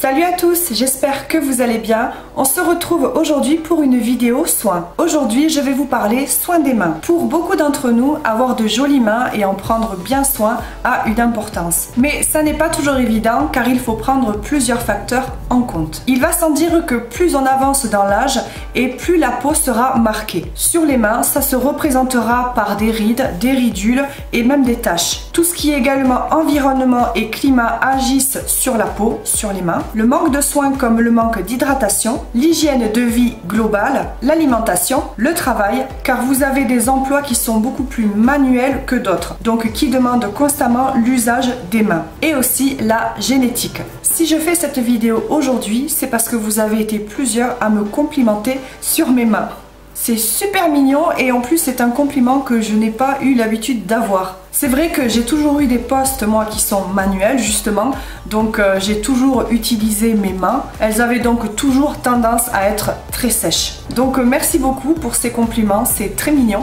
Salut à tous, j'espère que vous allez bien. On se retrouve aujourd'hui pour une vidéo soins. Aujourd'hui, je vais vous parler soins des mains. Pour beaucoup d'entre nous, avoir de jolies mains et en prendre bien soin a une importance. Mais ça n'est pas toujours évident car il faut prendre plusieurs facteurs en compte. Il va sans dire que plus on avance dans l'âge et plus la peau sera marquée. Sur les mains, ça se représentera par des rides, des ridules et même des taches. Tout ce qui est également environnement et climat agissent sur la peau, sur les mains. Le manque de soins comme le manque d'hydratation, l'hygiène de vie globale, l'alimentation, le travail, car vous avez des emplois qui sont beaucoup plus manuels que d'autres, donc qui demandent constamment l'usage des mains. Et aussi la génétique. Si je fais cette vidéo aujourd'hui, c'est parce que vous avez été plusieurs à me complimenter sur mes mains. C'est super mignon et en plus c'est un compliment que je n'ai pas eu l'habitude d'avoir. C'est vrai que j'ai toujours eu des postes moi qui sont manuels justement, donc j'ai toujours utilisé mes mains. Elles avaient donc toujours tendance à être très sèches. Donc merci beaucoup pour ces compliments, c'est très mignon.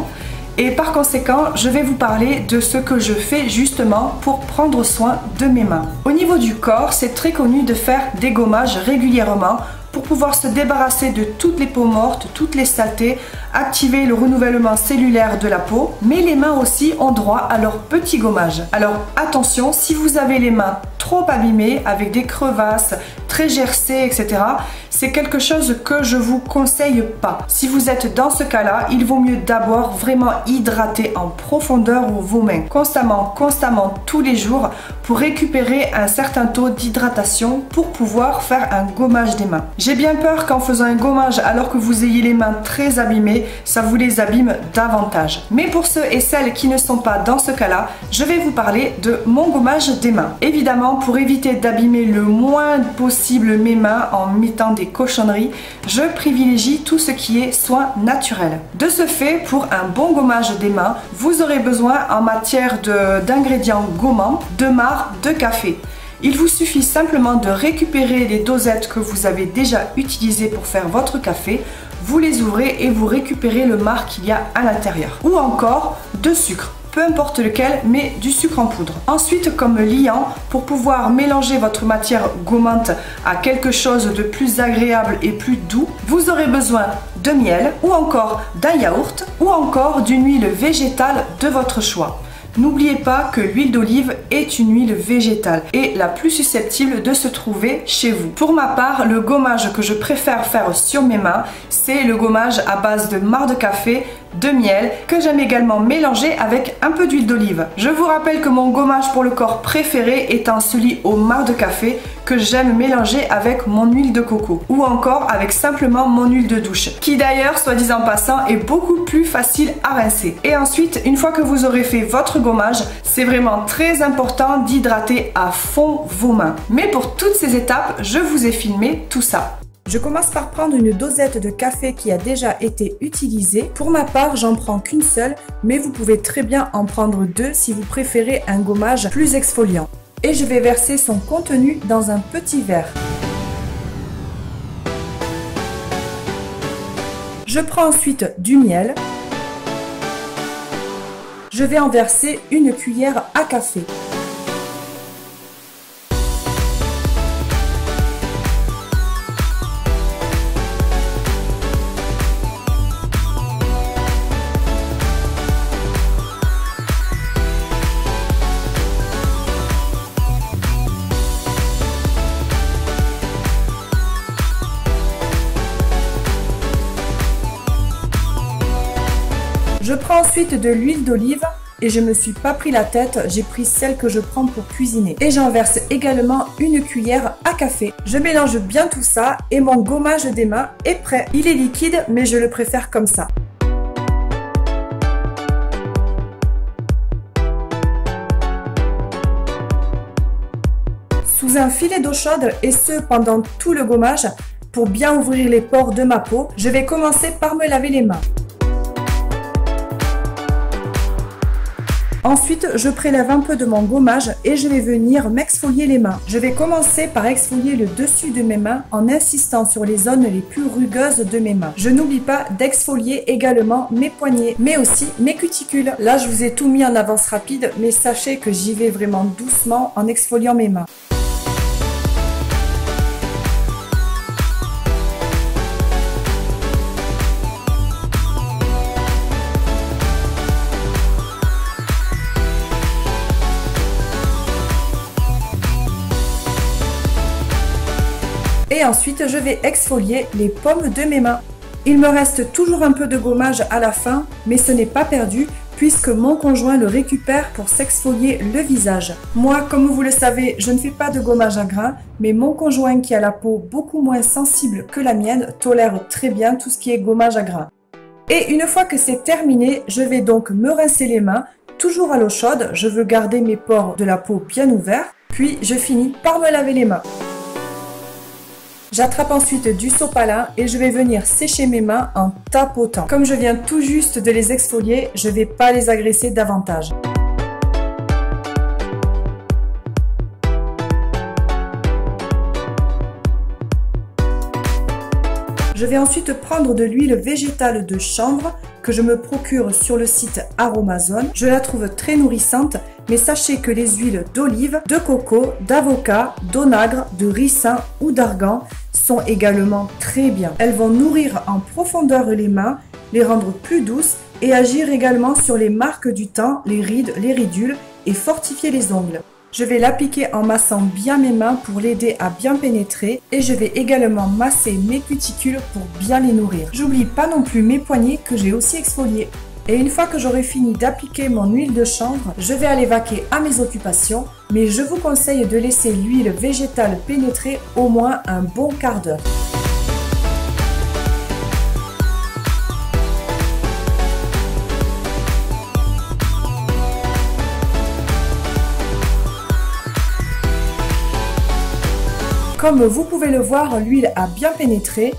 Et par conséquent, je vais vous parler de ce que je fais justement pour prendre soin de mes mains. Au niveau du corps, c'est très connu de faire des gommages régulièrement pour pouvoir se débarrasser de toutes les peaux mortes, toutes les saletés, activer le renouvellement cellulaire de la peau, mais les mains aussi ont droit à leur petit gommage. Alors attention, si vous avez les mains trop abîmées, avec des crevasses, très gercées, etc., c'est quelque chose que je vous conseille pas. Si vous êtes dans ce cas-là, il vaut mieux d'abord vraiment hydrater en profondeur vos mains, constamment, tous les jours, pour récupérer un certain taux d'hydratation pour pouvoir faire un gommage des mains. J'ai bien peur qu'en faisant un gommage alors que vous ayez les mains très abîmées, ça vous les abîme davantage. Mais pour ceux et celles qui ne sont pas dans ce cas-là, je vais vous parler de mon gommage des mains. Évidemment, pour éviter d'abîmer le moins possible mes mains en mettant des cochonneries, je privilégie tout ce qui est soin naturel. De ce fait, pour un bon gommage des mains, vous aurez besoin en matière d'ingrédients gommants, de marc, de café. Il vous suffit simplement de récupérer les dosettes que vous avez déjà utilisées pour faire votre café, vous les ouvrez et vous récupérez le marc qu'il y a à l'intérieur. Ou encore de sucre, peu importe lequel, mais du sucre en poudre. Ensuite, comme liant, pour pouvoir mélanger votre matière gommante à quelque chose de plus agréable et plus doux, vous aurez besoin de miel ou encore d'un yaourt ou encore d'une huile végétale de votre choix. N'oubliez pas que l'huile d'olive est une huile végétale et la plus susceptible de se trouver chez vous. Pour ma part, le gommage que je préfère faire sur mes mains, c'est le gommage à base de marc de café, de miel, que j'aime également mélanger avec un peu d'huile d'olive. Je vous rappelle que mon gommage pour le corps préféré étant celui au marc de café, que j'aime mélanger avec mon huile de coco ou encore avec simplement mon huile de douche, qui d'ailleurs, soit dit en passant, est beaucoup plus facile à rincer. Et ensuite, une fois que vous aurez fait votre gommage, c'est vraiment très important d'hydrater à fond vos mains. Mais pour toutes ces étapes, je vous ai filmé tout ça. Je commence par prendre une dosette de café qui a déjà été utilisée. Pour ma part, j'en prends qu'une seule, mais vous pouvez très bien en prendre deux si vous préférez un gommage plus exfoliant. Et je vais verser son contenu dans un petit verre. Je prends ensuite du miel. Je vais en verser une cuillère à café. Je prends ensuite de l'huile d'olive et je me suis pas pris la tête, j'ai pris celle que je prends pour cuisiner. Et j'en verse également une cuillère à café. Je mélange bien tout ça et mon gommage des mains est prêt. Il est liquide mais je le préfère comme ça. Sous un filet d'eau chaude et ce pendant tout le gommage, pour bien ouvrir les pores de ma peau, je vais commencer par me laver les mains. Ensuite, je prélève un peu de mon gommage et je vais venir m'exfolier les mains. Je vais commencer par exfolier le dessus de mes mains en insistant sur les zones les plus rugueuses de mes mains. Je n'oublie pas d'exfolier également mes poignets, mais aussi mes cuticules. Là, je vous ai tout mis en avance rapide, mais sachez que j'y vais vraiment doucement en exfoliant mes mains. Et ensuite, je vais exfolier les paumes de mes mains. Il me reste toujours un peu de gommage à la fin, mais ce n'est pas perdu puisque mon conjoint le récupère pour s'exfolier le visage. Moi, comme vous le savez, je ne fais pas de gommage à grains, mais mon conjoint qui a la peau beaucoup moins sensible que la mienne tolère très bien tout ce qui est gommage à grains. Et une fois que c'est terminé, je vais donc me rincer les mains, toujours à l'eau chaude, je veux garder mes pores de la peau bien ouverts, puis je finis par me laver les mains. J'attrape ensuite du sopalin et je vais venir sécher mes mains en tapotant. Comme je viens tout juste de les exfolier, je ne vais pas les agresser davantage. Je vais ensuite prendre de l'huile végétale de chanvre que je me procure sur le site Aromazone. Je la trouve très nourrissante, mais sachez que les huiles d'olive, de coco, d'avocat, d'onagre, de ricin ou d'argan sont également très bien. Elles vont nourrir en profondeur les mains, les rendre plus douces et agir également sur les marques du temps, les rides, les ridules et fortifier les ongles. Je vais l'appliquer en massant bien mes mains pour l'aider à bien pénétrer et je vais également masser mes cuticules pour bien les nourrir. J'oublie pas non plus mes poignets que j'ai aussi exfoliés. Et une fois que j'aurai fini d'appliquer mon huile de chanvre, je vais aller vaquer à mes occupations, mais je vous conseille de laisser l'huile végétale pénétrer au moins un bon quart d'heure. Comme vous pouvez le voir, l'huile a bien pénétré.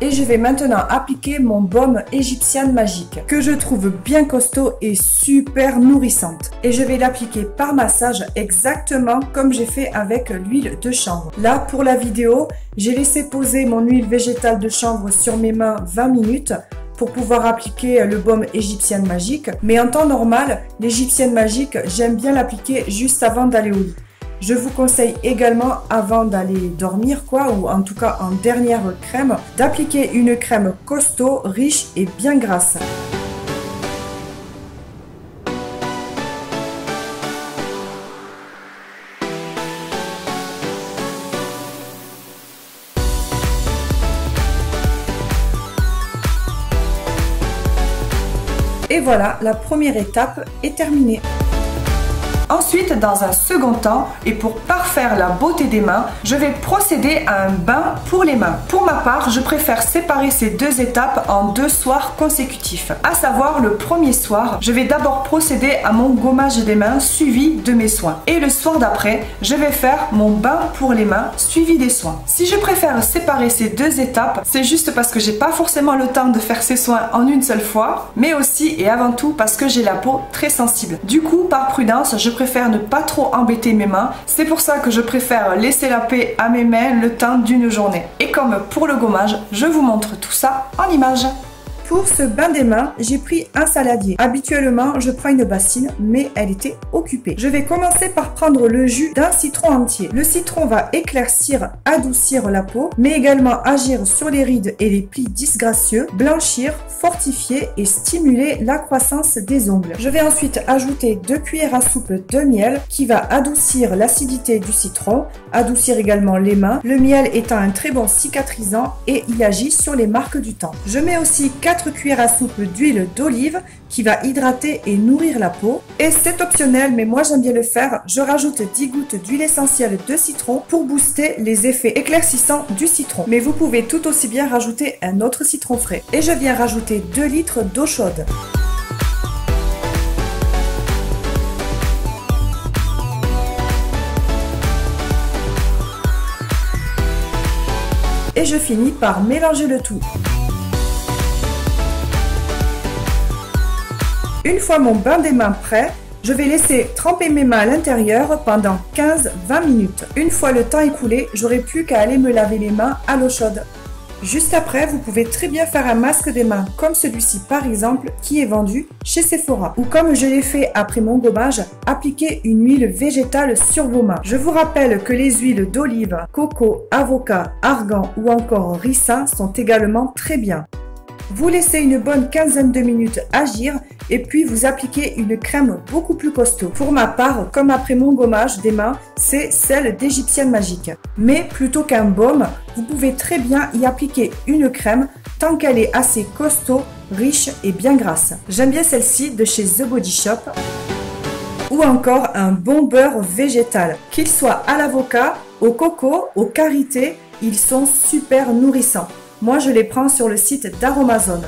Et je vais maintenant appliquer mon baume égyptienne magique que je trouve bien costaud et super nourrissante. Et je vais l'appliquer par massage exactement comme j'ai fait avec l'huile de chanvre. Là, pour la vidéo, j'ai laissé poser mon huile végétale de chanvre sur mes mains 20 minutes pour pouvoir appliquer le baume égyptienne magique. Mais en temps normal, l'égyptienne magique, j'aime bien l'appliquer juste avant d'aller au lit. Je vous conseille également avant d'aller dormir ou en tout cas en dernière crème, d'appliquer une crème costaud, riche et bien grasse. Et voilà, la première étape est terminée. Ensuite, dans un second temps, et pour parfaire la beauté des mains, je vais procéder à un bain pour les mains. Pour ma part, je préfère séparer ces deux étapes en 2 soirs consécutifs. À savoir, le premier soir, je vais d'abord procéder à mon gommage des mains suivi de mes soins. Et le soir d'après, je vais faire mon bain pour les mains suivi des soins. Si je préfère séparer ces 2 étapes, c'est juste parce que j'ai pas forcément le temps de faire ces soins en une seule fois, mais aussi et avant tout parce que j'ai la peau très sensible. Du coup, par prudence, je préfère ne pas trop embêter mes mains. C'est pour ça que je préfère laisser la paix à mes mains le temps d'une journée. Et comme pour le gommage, je vous montre tout ça en images. Pour ce bain des mains, j'ai pris un saladier. Habituellement, je prends une bassine, mais elle était occupée. Je vais commencer par prendre le jus d'un citron entier. Le citron va éclaircir, adoucir la peau, mais également agir sur les rides et les plis disgracieux, blanchir, fortifier et stimuler la croissance des ongles. Je vais ensuite ajouter 2 cuillères à soupe de miel qui va adoucir l'acidité du citron, adoucir également les mains, le miel étant un très bon cicatrisant et il agit sur les marques du temps. Je mets aussi 4 cuillères à soupe d'huile d'olive qui va hydrater et nourrir la peau. Et c'est optionnel, mais moi j'aime bien le faire. Je rajoute 10 gouttes d'huile essentielle de citron pour booster les effets éclaircissants du citron. Mais vous pouvez tout aussi bien rajouter un autre citron frais. Et je viens rajouter 2 litres d'eau chaude. Et je finis par mélanger le tout. Une fois mon bain des mains prêt, je vais laisser tremper mes mains à l'intérieur pendant 15-20 minutes. Une fois le temps écoulé, j'aurai plus qu'à aller me laver les mains à l'eau chaude. Juste après, vous pouvez très bien faire un masque des mains, comme celui-ci par exemple, qui est vendu chez Sephora. Ou comme je l'ai fait après mon gommage, appliquez une huile végétale sur vos mains. Je vous rappelle que les huiles d'olive, coco, avocat, argan ou encore ricin sont également très bien. Vous laissez une bonne quinzaine de minutes agir et puis vous appliquez une crème beaucoup plus costaud. Pour ma part, comme après mon gommage des mains, c'est celle d'Égyptienne Magique. Mais plutôt qu'un baume, vous pouvez très bien y appliquer une crème tant qu'elle est assez costaud, riche et bien grasse. J'aime bien celle-ci de chez The Body Shop. Ou encore un bon beurre végétal, qu'il soit à l'avocat, au coco, au karité, ils sont super nourrissants. Moi, je les prends sur le site d'Aromazone.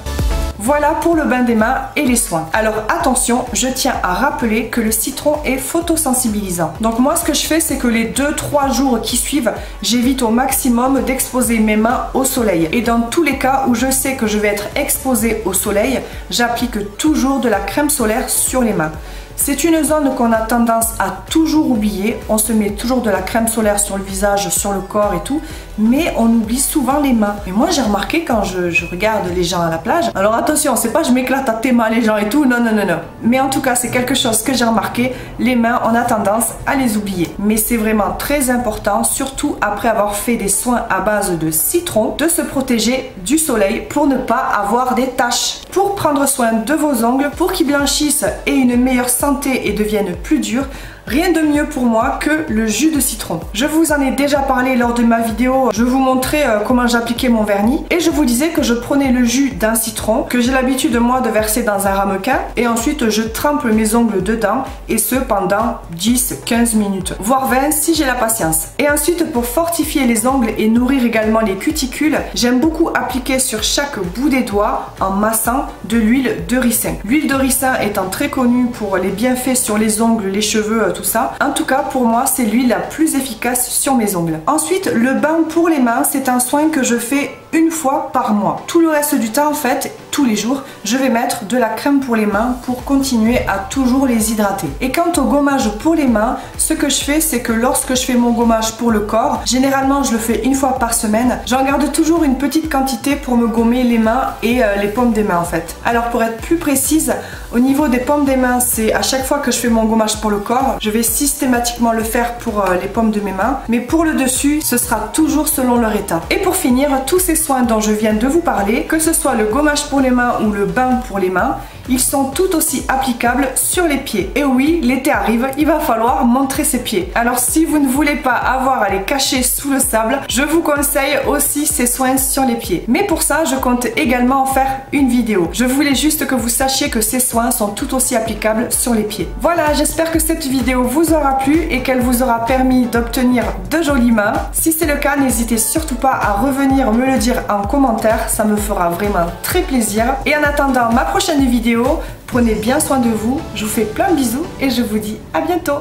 Voilà pour le bain des mains et les soins. Alors attention, je tiens à rappeler que le citron est photosensibilisant. Donc moi, ce que je fais, c'est que les 2-3 jours qui suivent, j'évite au maximum d'exposer mes mains au soleil. Et dans tous les cas où je sais que je vais être exposée au soleil, j'applique toujours de la crème solaire sur les mains. C'est une zone qu'on a tendance à toujours oublier. On se met toujours de la crème solaire sur le visage, sur le corps et tout, mais on oublie souvent les mains. Et moi, j'ai remarqué quand je regarde les gens à la plage, alors attention, c'est pas je m'éclate à tes mains les gens et tout, non, non, non, non. Mais en tout cas, c'est quelque chose que j'ai remarqué, les mains, on a tendance à les oublier. Mais c'est vraiment très important, surtout après avoir fait des soins à base de citron, de se protéger du soleil pour ne pas avoir des taches. Pour prendre soin de vos ongles, pour qu'ils blanchissent et une meilleure santé et deviennent plus durs, rien de mieux pour moi que le jus de citron. Je vous en ai déjà parlé lors de ma vidéo, je vous montrais comment j'appliquais mon vernis et je vous disais que je prenais le jus d'un citron que j'ai l'habitude moi de verser dans un ramequin et ensuite je trempe mes ongles dedans et ce pendant 10-15 minutes, voire 20 si j'ai la patience. Et ensuite pour fortifier les ongles et nourrir également les cuticules, j'aime beaucoup appliquer sur chaque bout des doigts en massant de l'huile de ricin. L'huile de ricin étant très connue pour les bienfaits sur les ongles, les cheveux, tout ça. En tout cas, pour moi, c'est l'huile la plus efficace sur mes ongles. Ensuite, le bain pour les mains, c'est un soin que je fais une fois par mois. Tout le reste du temps, en fait, tous les jours, je vais mettre de la crème pour les mains pour continuer à toujours les hydrater. Et quant au gommage pour les mains, ce que je fais, c'est que lorsque je fais mon gommage pour le corps, généralement, je le fais une fois par semaine. J'en garde toujours une petite quantité pour me gommer les mains et les paumes des mains, en fait. Alors, pour être plus précise, au niveau des paumes des mains, c'est à chaque fois que je fais mon gommage pour le corps, je vais systématiquement le faire pour les paumes de mes mains. Mais pour le dessus, ce sera toujours selon leur état. Et pour finir, tous ces soins dont je viens de vous parler, que ce soit le gommage pour les mains ou le bain pour les mains, ils sont tout aussi applicables sur les pieds. Et oui, l'été arrive, il va falloir montrer ses pieds. Alors si vous ne voulez pas avoir à les cacher sous le sable, je vous conseille aussi ces soins sur les pieds. Mais pour ça, je compte également en faire une vidéo. Je voulais juste que vous sachiez que ces soins sont tout aussi applicables sur les pieds. Voilà, j'espère que cette vidéo vous aura plu et qu'elle vous aura permis d'obtenir de jolies mains. Si c'est le cas, n'hésitez surtout pas à revenir me le dire en commentaire, ça me fera vraiment très plaisir. Et en attendant ma prochaine vidéo, prenez bien soin de vous, je vous fais plein de bisous et je vous dis à bientôt.